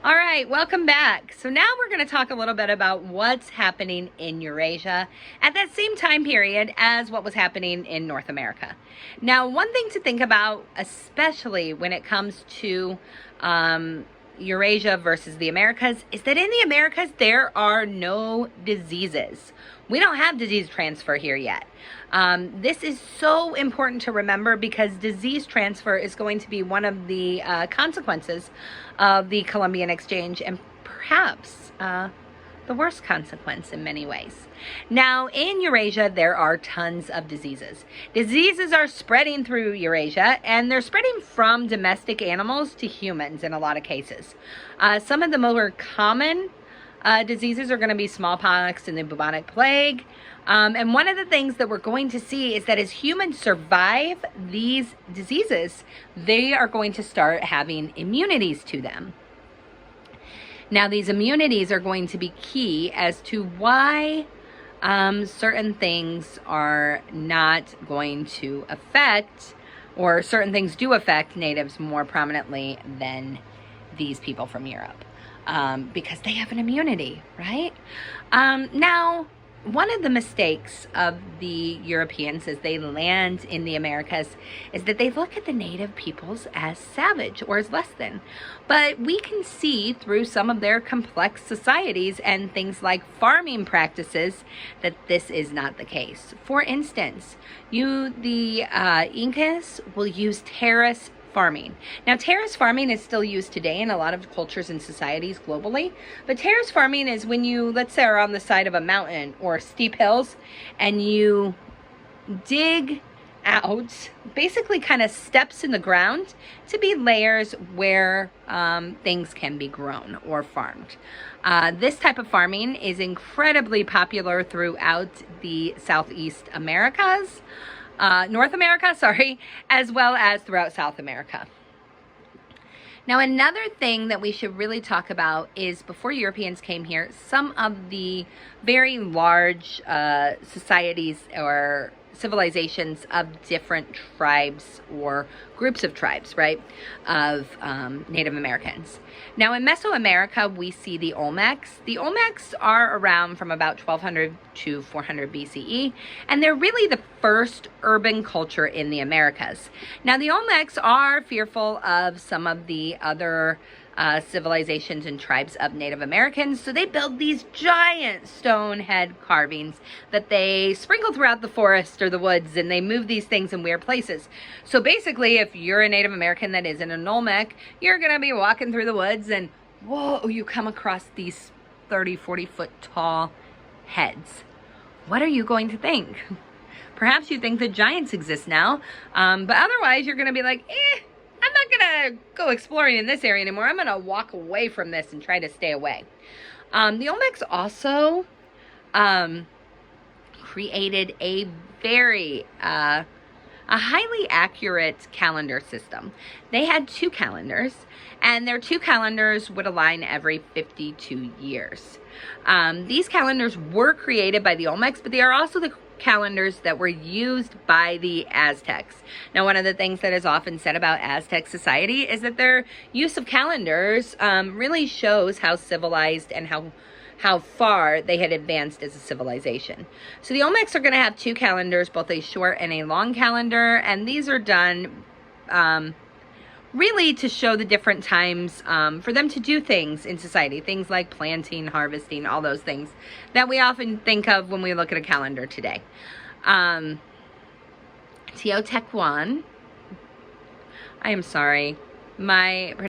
All right, welcome back. So now we're going to talk a little bit about what's happening in Eurasia at that same time period as what was happening in North America. Now, one thing to think about, especially when it comes to Eurasia versus the Americas, is that in the Americas, there are no diseases. We don't have disease transfer here yet. This is so important to remember because disease transfer is going to be one of the consequences of the Columbian Exchange, and perhaps the worst consequence in many ways. Now, in Eurasia, there are tons of diseases. Diseases are spreading through Eurasia, and they're spreading from domestic animals to humans in a lot of cases. Some of the more common diseases are going to be smallpox and the bubonic plague. And one of the things that we're going to see is that as humans survive these diseases, they are going to start having immunities to them. Now, these immunities are going to be key as to why certain things are not going to affect, or certain things do affect natives more prominently than these people from Europe. Because they have an immunity, right? Now, one of the mistakes of the Europeans as they land in the Americas is that they look at the native peoples as savage or as less than. But we can see through some of their complex societies and things like farming practices that this is not the case. For instance, the Incas will use terrace farming. Now, terrace farming is still used today in a lot of cultures and societies globally, but terrace farming is when you, let's say, are on the side of a mountain or steep hills and you dig out basically kind of steps in the ground to be layers where things can be grown or farmed. This type of farming is incredibly popular throughout the Southeast Americas. North America, as well as throughout South America. Now, another thing that we should really talk about is before Europeans came here, some of the very large societies or civilizations of different tribes or groups of tribes, right, of Native Americans. Now, in Mesoamerica, we see the Olmecs. The Olmecs are around from about 1200 to 400 BCE, and they're really the first urban culture in the Americas. Now, the Olmecs are fearful of some of the other civilizations and tribes of Native Americans, so they build these giant stone head carvings that they sprinkle throughout the forest or the woods, and they move these things in weird places. So basically, if you're a Native American that isn't an Olmec, you're gonna be walking through the woods and whoa, you come across these 30-40 foot tall heads. What are you going to think? Perhaps you think that giants exist now, but otherwise you're gonna be like, I'm not gonna go exploring in this area anymore. I'm gonna walk away from this and try to stay away. The Olmecs also created a very a highly accurate calendar system. They had two calendars, and their two calendars would align every 52 years. These calendars were created by the Olmecs, but they are also the calendars that were used by the Aztecs. Now, one of the things that is often said about Aztec society is that their use of calendars really shows how civilized and how far they had advanced as a civilization. So the Olmecs are going to have two calendars, both a short and a long calendar, and these are done really to show the different times for them to do things in society, things like planting, harvesting, all those things that we often think of when we look at a calendar today. Teotihuacan, I am sorry, my